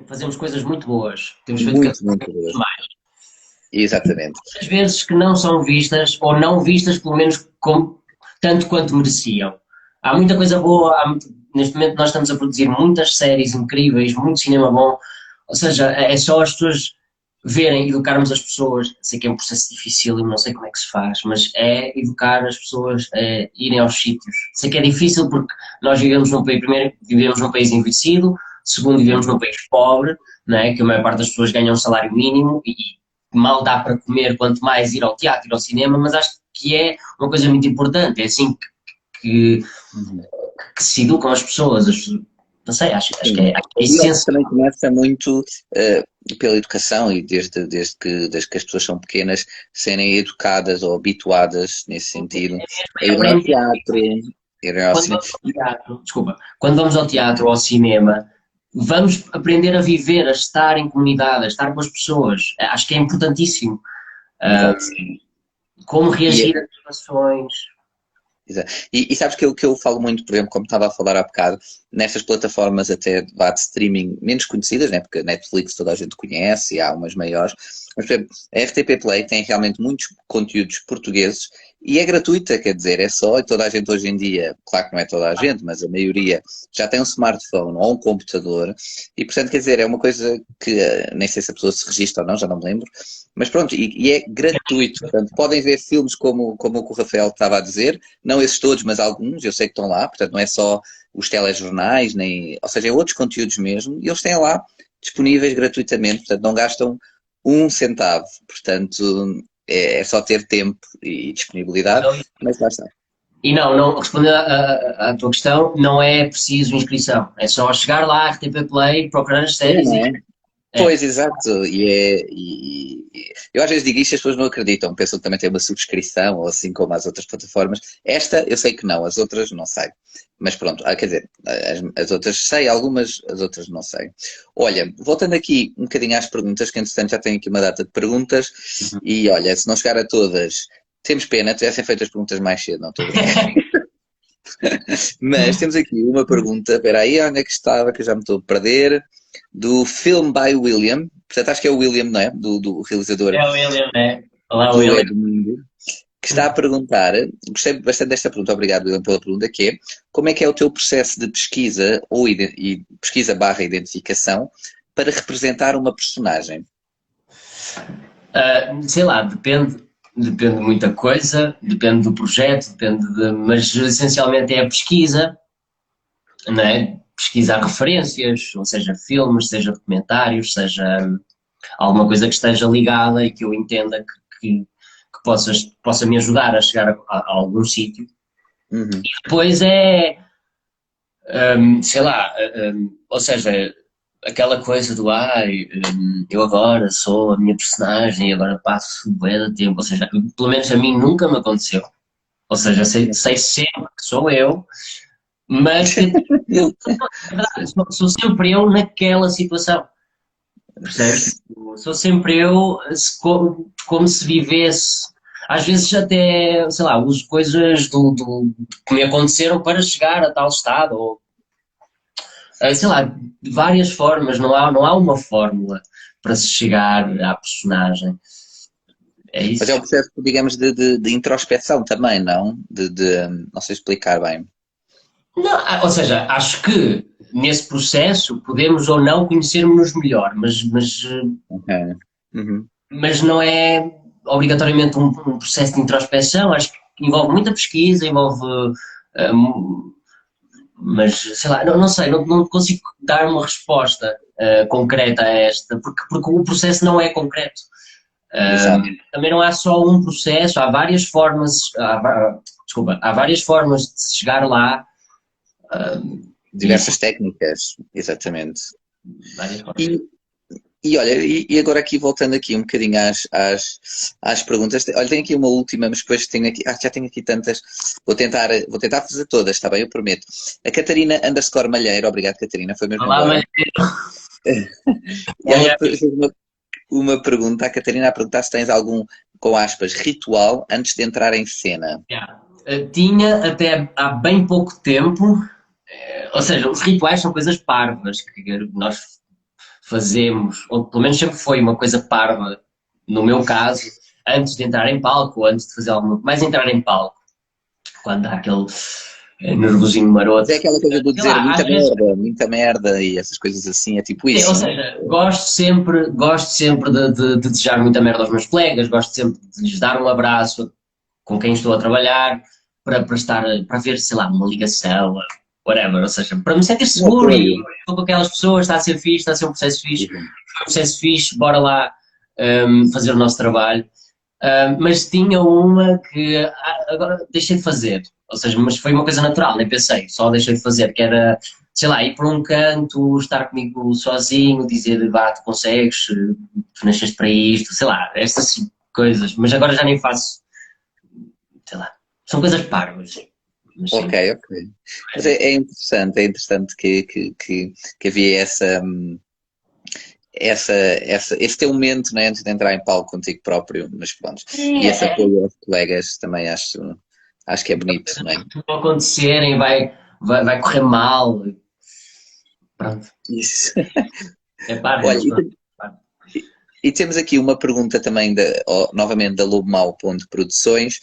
Fazemos coisas muito boas, temos feito muito boas. Mais. Exatamente. Às vezes que não são vistas, ou não vistas pelo menos tanto quanto mereciam. Há muita coisa boa, neste momento nós estamos a produzir muitas séries incríveis, muito cinema bom, ou seja, é só as pessoas verem, educarmos as pessoas. Sei que é um processo difícil e não sei como é que se faz, mas é educar as pessoas a irem aos sítios. Sei que é difícil porque nós vivemos num país, primeiro, vivemos num país envelhecido, segundo, vivemos num país pobre, não é? Que a maior parte das pessoas ganham um salário mínimo e mal dá para comer, quanto mais ir ao teatro, ir ao cinema, mas acho que é uma coisa muito importante, é assim que se educam as pessoas, não sei, acho que é a essência. Também começa muito pela educação e desde que as pessoas são pequenas serem educadas ou habituadas nesse sentido, a ir ao teatro, quando vamos ao teatro ou ao cinema, vamos aprender a viver, a estar em comunidade, a estar com as pessoas. Acho que é importantíssimo. Como reagir a situações. E sabes que eu falo muito, por exemplo, como estava a falar há bocado, nestas plataformas até de streaming menos conhecidas, né? Porque a Netflix toda a gente conhece e há umas maiores, mas por exemplo, a RTP Play tem realmente muitos conteúdos portugueses e é gratuita, quer dizer, é só, e toda a gente hoje em dia, claro que não é toda a gente, mas a maioria já tem um smartphone ou um computador e portanto, quer dizer, é uma coisa que nem sei se a pessoa se registra ou não, já não me lembro, mas pronto, e é gratuito, portanto, podem ver filmes como o que o Rafael estava a dizer, não esses todos, mas alguns, eu sei que estão lá, portanto não é só os telejornais, ou seja, é outros conteúdos mesmo, e eles têm lá disponíveis gratuitamente, portanto não gastam um centavo, portanto é só ter tempo e disponibilidade, mas lá está. E não respondendo à tua questão, não é preciso inscrição, é só chegar lá, RTP Play, procurar as séries Pois, exato, e eu às vezes digo isto e as pessoas não acreditam, pensam que também tem uma subscrição, ou assim como as outras plataformas. Esta eu sei que não, as outras não sei. Mas pronto, quer dizer, as outras sei, algumas, as outras não sei. Olha, voltando aqui um bocadinho às perguntas, que entretanto já tenho aqui uma data de perguntas, e olha, se não chegar a todas, temos pena, tivessem feito as perguntas mais cedo, não estou a brincar. Mas temos aqui uma pergunta, espera aí, onde é que estava, que eu já me estou a perder, do Film by William, portanto acho que é o William, não é? Do realizador. É o William, né? Olá, William. Que está a perguntar, gostei bastante desta pergunta, obrigado William pela pergunta, que é, como é que é o teu processo de pesquisa, e pesquisa barra identificação, para representar uma personagem? Sei lá, depende de muita coisa, depende do projeto, mas essencialmente é a pesquisa, não é? Pesquisar referências, ou seja, filmes, seja documentários, seja alguma coisa que esteja ligada e que eu entenda que possa me ajudar a chegar a algum sítio. E depois sei lá, ou seja, aquela coisa do eu agora sou a minha personagem e agora passo bué de tempo, ou seja, pelo menos a mim nunca me aconteceu. Ou seja, sei sempre que sou eu, mas sou sempre eu naquela situação. Percebes? Sou sempre eu como se vivesse. Às vezes até, sei lá, uso coisas que me aconteceram para chegar a tal estado. Ou, sei lá, de várias formas. Não há uma fórmula para se chegar à personagem. É isso. Mas é um processo, digamos, de introspeção também, não? Não sei explicar bem. Não, ou seja, acho que nesse processo podemos ou não conhecermos-nos melhor, Ok. Uhum. mas não é obrigatoriamente um processo de introspeção. Acho que envolve muita pesquisa, envolve. hum, mas sei lá, não sei, não consigo dar uma resposta concreta a esta, porque o processo não é concreto. Exato. Também não há só um processo, há várias formas, desculpa, há várias formas de se chegar lá. Diversas técnicas, exatamente. Várias formas. E olha, e agora aqui voltando aqui um bocadinho às perguntas, olha, tenho aqui uma última, mas depois tenho aqui, já tenho aqui tantas, vou tentar fazer todas, está bem, eu prometo. A Catarina _ Malheiro, obrigado Catarina, foi mesmo Olá, embora. mas E ela fez uma pergunta, a Catarina a perguntar se tens algum, com aspas, ritual antes de entrar em cena. tinha até há bem pouco tempo, ou seja, os rituais são coisas parvas que nós fazemos, ou pelo menos sempre foi uma coisa parva, no meu caso, antes de entrar em palco, ou antes de fazer alguma mais entrar em palco, quando há aquele nervosinho Mas maroto. é aquela coisa do Sei dizer lá, às vezes, muita merda e essas coisas assim, é tipo sim, ou isso, não? seja, gosto sempre de desejar muita merda aos meus colegas, gosto sempre de lhes dar um abraço com quem estou a trabalhar, para ver, sei lá, uma ligação, whatever, ou seja, para me sentir Um seguro e apoio. estou com aquelas pessoas, está a ser fixe, está a ser um processo fixe, Uhum. foi um processo fixe, bora lá fazer o nosso trabalho. Mas tinha uma que agora deixei de fazer, ou seja, mas foi uma coisa natural, nem pensei, só deixei de fazer, que era, sei lá, ir para um canto, estar comigo sozinho, dizer, vá, tu consegues, tu nasceste para isto, sei lá, estas coisas, mas agora já nem faço, sei lá, são coisas parvas, mas sim. Ok, ok. Mas é interessante que havia esse teu momento, né, antes de entrar em palco contigo próprio, mas pronto. Sim, E esse apoio aos colegas também acho que é bonito, não é? vão acontecerem, vai correr mal, pronto, Isso. é parvo, Olha, mas pronto. e temos aqui uma pergunta também, novamente, da Lobo Mau Ponto Produções,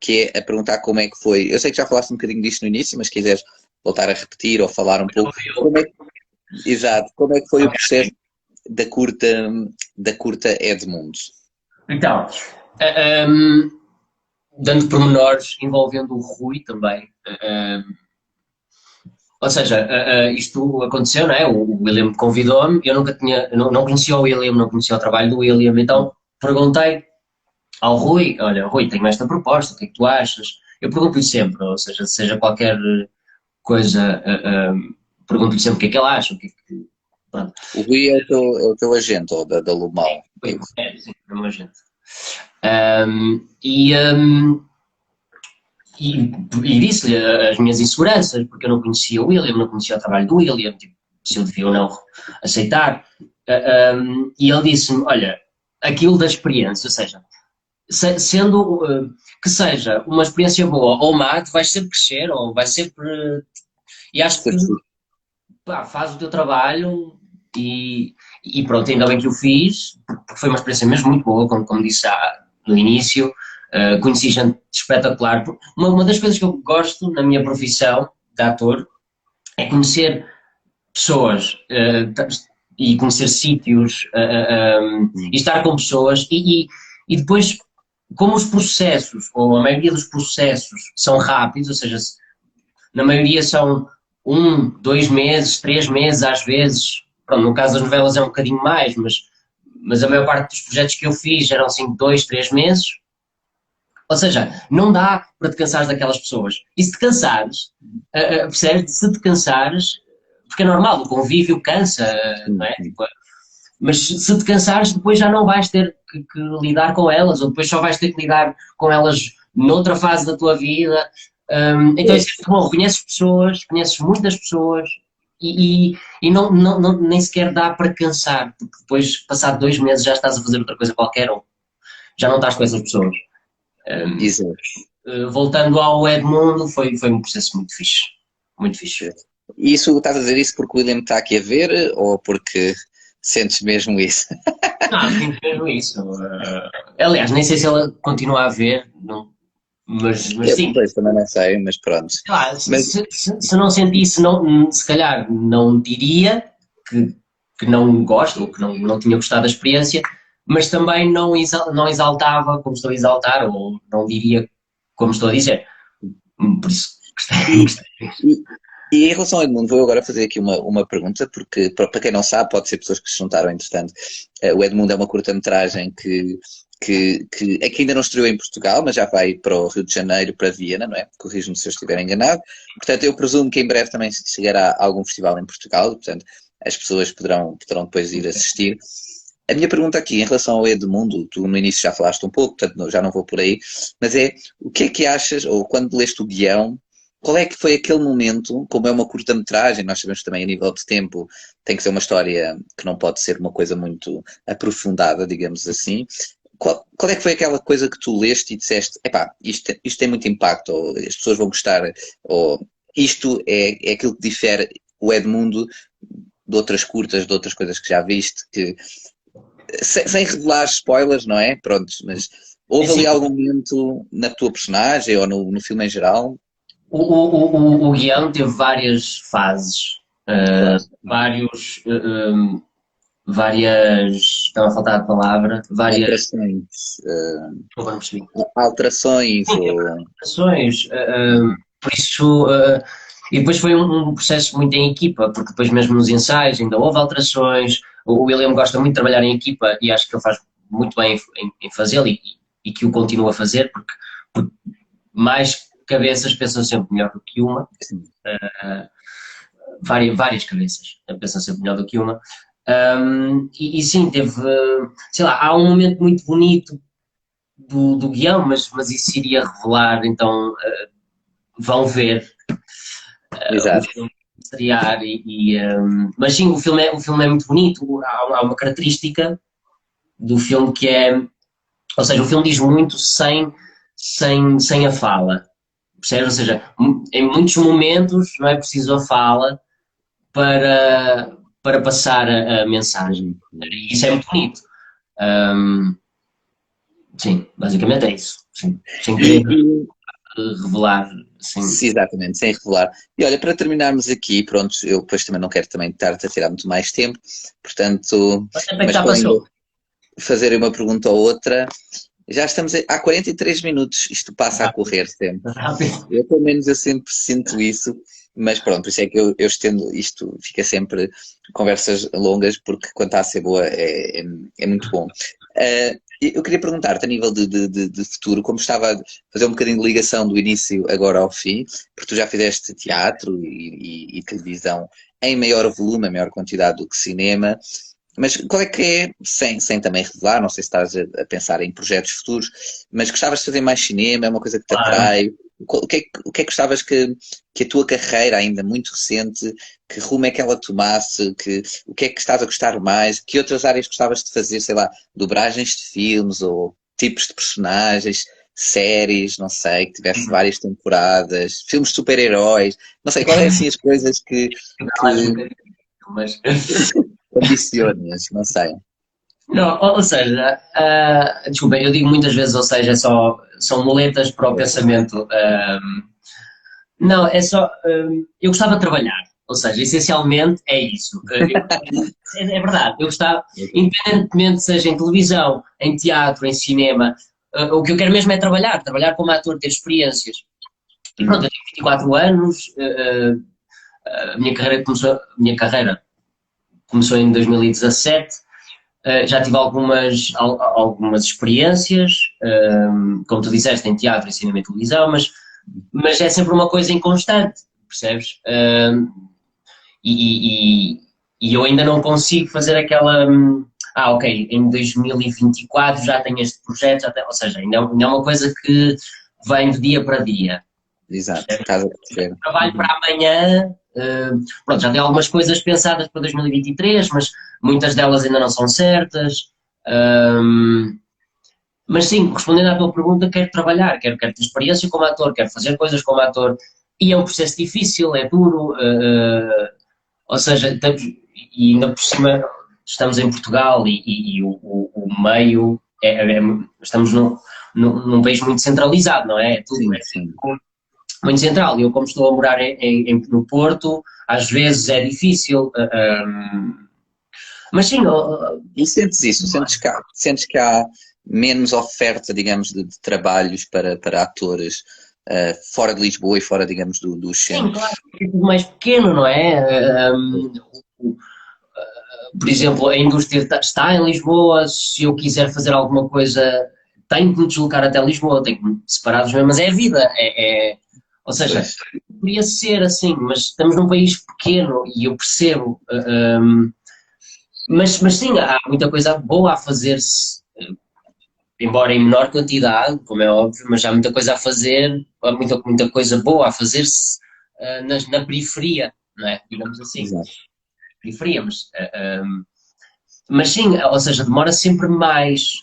que é a perguntar como é que foi. Eu sei que já falaste um bocadinho disto no início, mas se quiseres voltar a repetir ou falar um pouco, exato, como é que foi o processo da curta Edmundo? Então, eh, ehm, dando pormenores envolvendo o Rui também. Ou seja, isto aconteceu, não é? O William convidou-me, eu nunca tinha, não conhecia o William, não conhecia o trabalho do William, então perguntei ao Rui, olha, Rui, tenho esta proposta, o que é que tu achas? Eu pergunto-lhe sempre, ou seja qualquer coisa, pergunto-lhe sempre o que é que ele acha, o que é que... Pronto. O Rui é o teu agente, ou da Lobo Mau. Sim, é uma gente. Um, e, um, e disse-lhe as minhas inseguranças, porque eu não conhecia o William, não conhecia o trabalho do William, tipo, se eu devia ou não aceitar. E ele disse-me: olha, aquilo da experiência, ou seja, sendo que seja uma experiência boa ou má, tu vais sempre crescer, ou vais sempre. E acho que pá, faz o teu trabalho e pronto, ainda bem que o fiz, porque foi uma experiência mesmo muito boa, como disse no início. Conheci gente espetacular. Uma das coisas que eu gosto na minha profissão de ator é conhecer pessoas e conhecer sítios e estar com pessoas e depois, como os processos, ou a maioria dos processos são rápidos, ou seja, na maioria são 1, 2 meses, 3 meses às vezes, pronto, no caso das novelas é um bocadinho mais, mas a maior parte dos projetos que eu fiz eram assim 2, 3 meses. Ou seja, não dá para te cansares daquelas pessoas. E se te cansares, percebes? Se te cansares, porque é normal, o convívio cansa, não é? Tipo, mas se te cansares, depois já não vais ter que lidar com elas, ou depois só vais ter que lidar com elas noutra fase da tua vida. Então é sempre bom, conheces pessoas, conheces muitas pessoas e nem sequer dá para cansar, porque depois, passado 2 meses, já estás a fazer outra coisa qualquer, ou já não estás com essas pessoas. Exato. Voltando ao Edmundo, foi um processo muito fixe. Muito fixe. E isso, estás a dizer isso porque o William está aqui a ver ou porque sentes mesmo isso? Não, sinto mesmo isso. Aliás, nem sei se ela continua a ver. Não, Mas sim, Pois, também não sei, mas pronto. sei lá, Mas, se não sentisse, não, se calhar não diria que, que não gosto ou que não tinha gostado da experiência, mas também não exaltava como estou a exaltar, ou não diria como estou a dizer. Por isso, gostei, e, gostei. e, e em relação ao Edmundo, vou agora fazer aqui uma pergunta, porque para quem não sabe, pode ser pessoas que se juntaram entretanto. O Edmundo é uma curta-metragem que ainda não estreou em Portugal, mas já vai para o Rio de Janeiro, para Viena, não é? Corrijo-me se eu estiver enganado. Portanto, eu presumo que em breve também chegará a algum festival em Portugal, portanto, as pessoas poderão depois ir assistir. A minha pergunta aqui, em relação ao Edmundo, tu no início já falaste um pouco, portanto já não vou por aí, mas o que é que achas, ou quando leste o guião, qual é que foi aquele momento, como é uma curta-metragem, nós sabemos também a nível de tempo, tem que ser uma história que não pode ser uma coisa muito aprofundada, digamos assim. Qual é que foi aquela coisa que tu leste e disseste, epá, isto tem muito impacto, ou as pessoas vão gostar, ou isto é aquilo que difere o Edmundo de outras curtas, de outras coisas que já viste, que sem revelar spoilers, não é? Pronto, mas houve ali Assim, algum momento na tua personagem ou no filme em geral? o guião teve várias fases, Claro. vários, várias, estava a faltar a palavra, várias, Alterações, agora não percebi. alterações Sim, teve ou. ações, por isso, e depois foi um processo muito em equipa, porque depois mesmo nos ensaios ainda houve alterações. O William gosta muito de trabalhar em equipa e acho que ele faz muito bem em fazê-lo e que o continua a fazer, porque mais cabeças pensam sempre melhor do que uma, várias cabeças pensam sempre melhor do que uma. E sim, teve, sei lá, há um momento muito bonito do guião, mas isso iria revelar, então vão ver o Exato. filme estrear mas sim, o filme é muito bonito, há uma característica do filme que é, ou seja, o filme diz muito sem a fala, percebes? Ou seja, em muitos momentos não é preciso a fala para passar a mensagem, e isso é muito bonito. Um, sim, basicamente é isso, sim, sem querer E, revelar, sim. sim, exatamente, sem revelar. E olha, para terminarmos aqui, pronto, eu depois também não quero também estar-te a tirar muito mais tempo, portanto, Quanto tempo é que mas já passou? quando fazer uma pergunta ou outra, já estamos há 43 minutos, isto passa a Rápido, correr sempre. rápido. Pelo menos eu sempre sinto isso, mas pronto, por isso é que eu estendo isto, fica sempre conversas longas, porque quando está a ser boa é muito bom. Eu queria perguntar-te, a nível de futuro, como estava a fazer um bocadinho de ligação do início agora ao fim, porque tu já fizeste teatro e televisão em maior volume, em maior quantidade do que cinema, mas qual é que é, sem também revelar, não sei se estás a pensar em projetos futuros, mas gostavas de fazer mais cinema, é uma coisa que te Claro. atrai? O que é que gostavas que a tua carreira, ainda muito recente, que rumo é que ela tomasse? O que é que estás a gostar mais? Que outras áreas gostavas de fazer, sei lá, dobragens de filmes ou tipos de personagens, séries, não sei, que tivesse várias temporadas, filmes de super-heróis, não sei, quais é assim as coisas Mais um que bocadinho, mas... ambicionas, não sei. Não, ou seja, desculpa, eu digo muitas vezes, ou seja, são muletas para o pensamento. Não, é só. Eu gostava de trabalhar, ou seja, essencialmente é isso. É verdade, eu gostava, independentemente seja em televisão, em teatro, em cinema, o que eu quero mesmo é trabalhar como ator, ter experiências. E pronto, eu tenho 24 anos, a minha carreira começou em 2017. Já tive algumas experiências, como tu disseste, em teatro, em cinema e televisão, mas é sempre uma coisa inconstante, percebes? E, e- e eu ainda não consigo fazer aquela. Ok, em 2024 já tenho este projeto, ou seja, ainda é uma coisa que vem de dia para dia. Exato, estás a perceber. Trabalho Uhum. para amanhã, pronto, já tenho algumas coisas pensadas para 2023, mas muitas delas ainda não são certas. Hum, mas sim, respondendo à tua pergunta, quero trabalhar, quero ter experiência como ator, quero fazer coisas como ator, e é um processo difícil, é duro, ou seja, e ainda por cima estamos em Portugal e o meio, estamos num país muito centralizado, não é? Tudo Sim, é sim. muito central. E eu, como estou a morar no Porto, às vezes é difícil. Mas sim, E sentes isso? Sentes que há menos oferta, digamos, de trabalhos para atores fora de Lisboa e fora, digamos, dos sim, claro, centros? é tudo mais pequeno, não é? Por exemplo, a indústria está em Lisboa, se eu quiser fazer alguma coisa, tenho que me deslocar até Lisboa, tenho que me separar dos meus, mas é a vida, ou seja, Pois, poderia ser assim, mas estamos num país pequeno e eu percebo, mas sim, há muita coisa boa a fazer-se, embora em menor quantidade, como é óbvio, mas há muita coisa a fazer, há muita coisa boa a fazer-se na periferia, não é? Digamos assim, exato. periferia, mas sim, ou seja, demora sempre mais,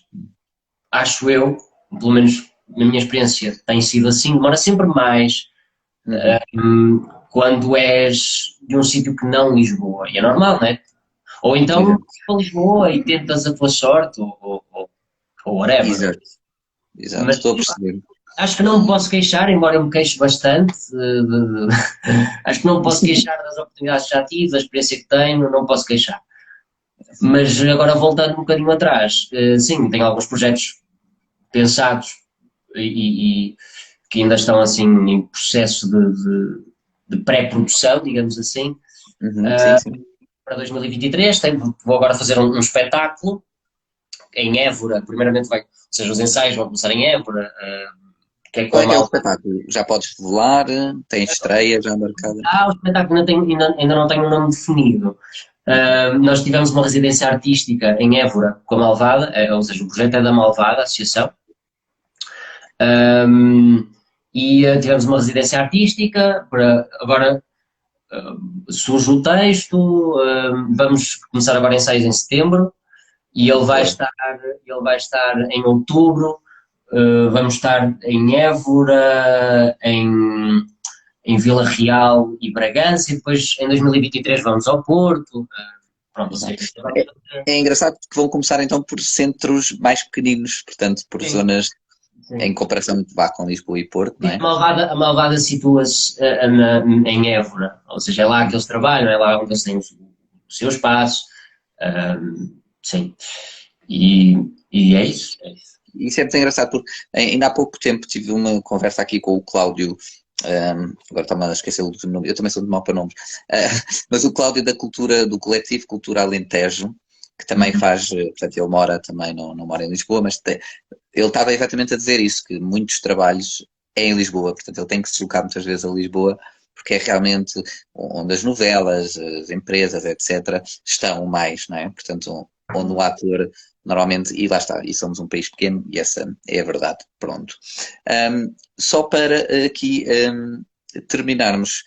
acho eu, pelo menos na minha experiência tem sido assim, demora sempre mais Uhum. quando és de um sítio que não Lisboa, e é normal, não é? Ou então Exato. vais para Lisboa e tentas a tua sorte, ou whatever. Exato. Exato. Mas Estou a perceber. acho que não me posso queixar, embora eu me queixe bastante, acho que não me posso queixar das oportunidades que já tive, da experiência que tenho, não me posso queixar. Mas agora voltando um bocadinho atrás, sim, tenho alguns projetos pensados e que ainda estão assim em processo de pré-produção, digamos assim, Uhum. Sim, sim. para 2023. Vou agora fazer um espetáculo em Évora, primeiramente ou seja, os ensaios vão começar em Évora, que é com Qual a é que é o malta. espetáculo? Já podes revelar? Tem estreia já marcada? O espetáculo ainda não tem um nome definido. Nós tivemos uma residência artística em Évora com a Malvada, ou seja, o projeto é da Malvada, a associação. Tivemos uma residência artística, agora surge o texto, vamos começar agora ensaios em setembro e Boa. ele vai estar em outubro, vamos estar em Évora, em Vila Real e Bragança e depois em 2023 vamos ao Porto, pronto, ou seja, Exato. É, é engraçado porque vão começar então por centros mais pequeninos, portanto, por sim, zonas sim. em comparação vá com Lisboa e Porto, não Sim, é? A Malvada situa-se em Évora, ou seja, é lá que eles trabalham, é lá onde eles têm o seu espaço, sim, e, e é isso. É isso. Isso é muito engraçado porque ainda há pouco tempo tive uma conversa aqui com o Cláudio, agora está-me a esquecer o último nome, eu também sou de mau para nomes, mas o Cláudio da Cultura, do Coletivo Cultura Alentejo, que também faz, portanto ele mora também, não mora em Lisboa, mas ele estava exatamente a dizer isso, que muitos trabalhos é em Lisboa, portanto ele tem que se deslocar muitas vezes a Lisboa, porque é realmente onde as novelas, as empresas, etc., estão mais, não é? Portanto, onde o ator normalmente, e lá está, e somos um país pequeno, e essa é a verdade, pronto. Só para aqui terminarmos,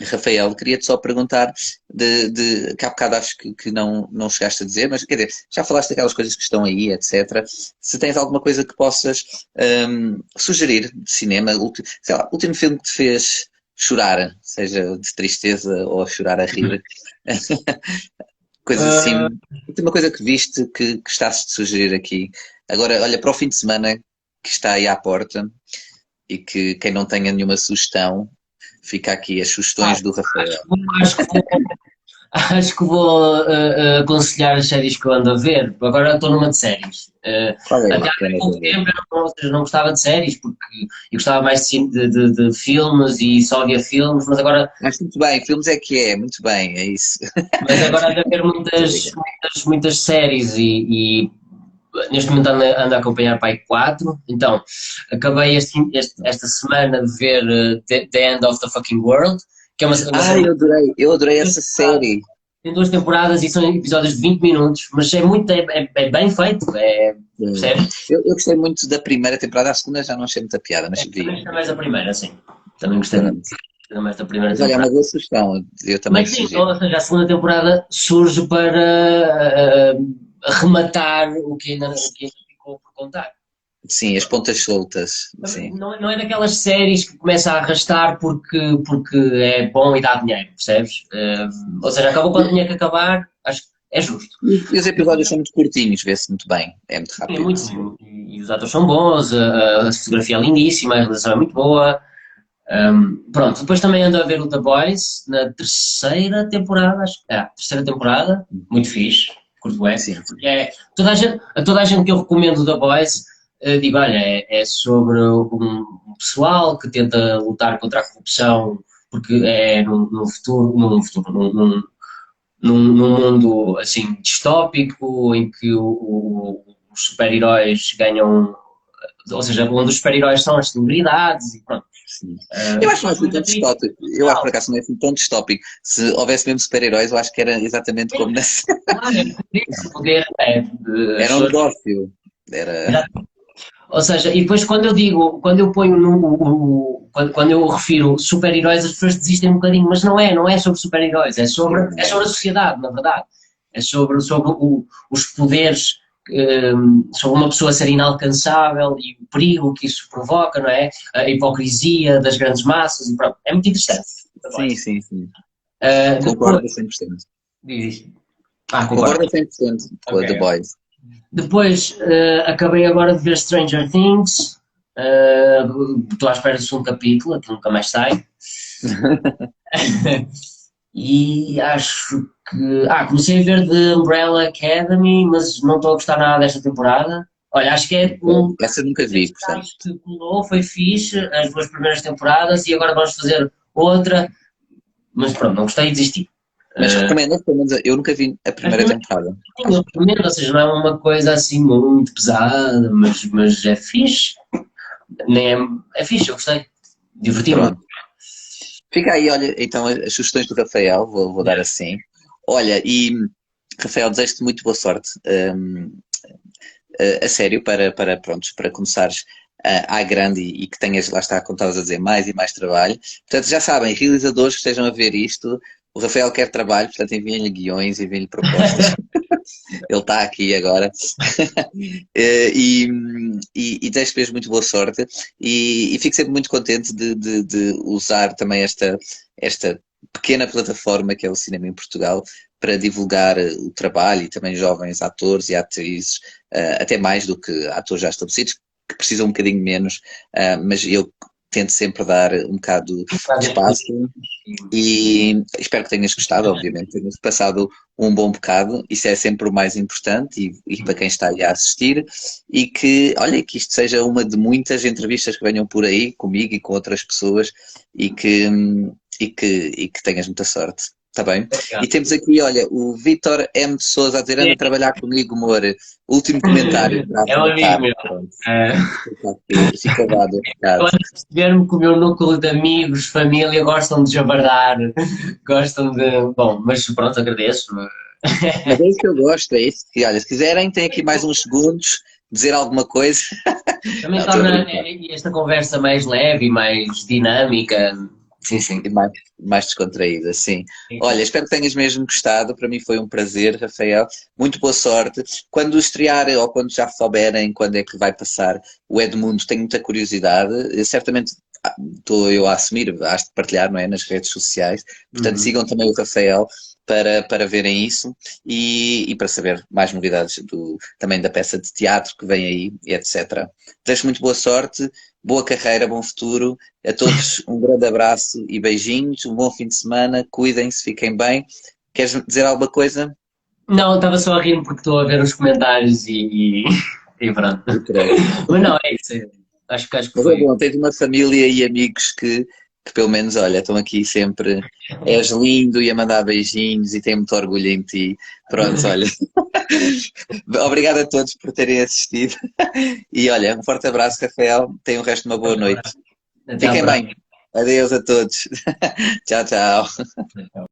Rafael, queria-te só perguntar que há bocado acho que não chegaste a dizer, mas quer dizer, já falaste daquelas coisas que estão aí, etc. Se tens alguma coisa que possas sugerir de cinema, sei lá, último filme que te fez chorar, seja de tristeza ou chorar a rir, coisas assim, última coisa que viste que gostasses de sugerir aqui. Agora, olha, para o fim de semana que está aí à porta e que quem não tenha nenhuma sugestão, fica aqui as sugestões do Rafael. Acho que vou, acho que vou aconselhar as séries que eu ando a ver. Agora estou numa de séries. Qual é Até há que andas a pouco ver? tempo ou seja, não gostava de séries, porque eu gostava mais de filmes e só via filmes, Mas muito bem, filmes é que é, muito bem, é isso. mas agora ando a ver Muito muitas séries e neste momento ando a acompanhar Pai 4. Então, acabei esta semana de ver The End of the Fucking World, que é uma série Eu adorei de essa série. tem 2 temporadas e são episódios de 20 minutos, mas é bem feito, percebes? Eu gostei muito da primeira temporada, a segunda já não achei muita piada, mas Também vi. gostei mais da primeira, sim. Também Pronto. gostei mais da primeira Mas olha, é temporada. uma boa sugestão, eu também Mas sim, sugiro. ou seja, a segunda temporada surge para rematar o que ainda ficou por contar. Sim, as pontas soltas, Também sim. não é daquelas séries que começa a arrastar porque é bom e dá dinheiro, percebes? Ou seja, acabou quando tinha que acabar, acho que é justo. E os episódios são muito curtinhos, vê-se muito bem, é muito É rápido. muito bom. E os atores são bons, a fotografia é lindíssima, a realização é muito boa. Pronto, depois também ando a ver o The Boys na terceira temporada, acho que terceira temporada, muito fixe, curto bem. Sim. A toda a gente que eu recomendo o The Boys, digo, olha, é sobre um pessoal que tenta lutar contra a corrupção, porque é num mundo assim distópico em que os super-heróis ganham, ou seja, onde os super-heróis são as celebridades e pronto. Sim. Eu acho que não é assim tão distópico. Eu acho por acaso não é assim tão distópico. Se houvesse mesmo super-heróis, eu acho que era exatamente como nesse. Era um negócio. Era. Ou seja, e depois quando eu ponho quando eu refiro super-heróis, as pessoas desistem um bocadinho, mas não é sobre super-heróis, é sobre a sociedade, na verdade. É sobre os poderes, sobre uma pessoa ser inalcançável e o perigo que isso provoca, não é? A hipocrisia das grandes massas e pronto. É muito interessante. Sim. Concordo Concordo a 100%. Concordo a 100% com a The Boys. Depois acabei agora de ver Stranger Things, estou à espera do segundo capítulo, que nunca mais sai. E acho que. Comecei a ver The Umbrella Academy, mas não estou a gostar nada desta temporada. Olha, acho que é Essa nunca vi, portanto. que colou, foi fixe, as duas primeiras temporadas, e agora vamos fazer outra. Mas pronto, não gostei e desisti. Mas recomendo, pelo menos eu nunca vi a primeira temporada. Sim, eu recomendo, ou seja, não é uma coisa assim muito pesada, mas é fixe. É fixe, eu gostei. Diverti-me. Fica aí, olha, então as sugestões do Rafael, vou dar assim. Olha, e Rafael, desejo-te muito boa sorte, a sério, para começares à grande e que tenhas, lá está, como estavas a dizer, mais e mais trabalho. Portanto, já sabem, realizadores que estejam a ver isto, o Rafael quer trabalho, portanto enviem-lhe guiões, enviem-lhe propostas. Ele está aqui agora. E desejo mesmo muito boa sorte e fico sempre muito contente de usar também esta pequena plataforma que é o Cinema em Portugal para divulgar o trabalho e também jovens atores e atrizes, até mais do que atores já estabelecidos, que precisam um bocadinho menos, mas eu tento sempre dar um bocado de espaço e espero que tenhas gostado, obviamente, tenhas passado um bom bocado, isso é sempre o mais importante e para quem está aí a assistir e que, olha, que isto seja uma de muitas entrevistas que venham por aí comigo e com outras pessoas e que tenhas muita sorte. Está bem? Obrigado. E temos aqui, olha, o Vítor M. de Souza a dizer, anda a trabalhar comigo, amor. Último comentário. É um amigo meu. Fica dado. Ver-me com o meu núcleo de amigos, família, gostam de jabardar, gostam de... Bom, mas pronto, agradeço. Mas é isso que eu gosto, é isso. E olha, se quiserem, tem aqui mais uns segundos, dizer alguma coisa. Também torna esta conversa mais leve e mais dinâmica. Sim. E mais descontraída, sim. Olha, espero que tenhas mesmo gostado. Para mim foi um prazer, Rafael. Muito boa sorte. Quando estrear ou quando já souberem quando é que vai passar o Edmundo, tenho muita curiosidade. Certamente estou eu a assumir, has de partilhar, não é? Nas redes sociais. Portanto, sigam também o Rafael para verem isso e para saber mais novidades também da peça de teatro que vem aí, etc. Desejo muito boa sorte. Boa carreira, bom futuro. A todos um grande abraço e beijinhos. Um bom fim de semana. Cuidem-se, fiquem bem. Queres dizer alguma coisa? Não, estava só a rir porque estou a ver os comentários e pronto. Mas não, é isso. Acho que foi. Mas é bom, tens uma família e amigos que pelo menos, olha, estão aqui sempre. És lindo e a mandar beijinhos e tenho muito orgulho em ti. Pronto, olha. Obrigado a todos por terem assistido. E olha, um forte abraço, Rafael. Tenham o resto de uma boa noite. Fiquem bem. Adeus a todos. Tchau, tchau.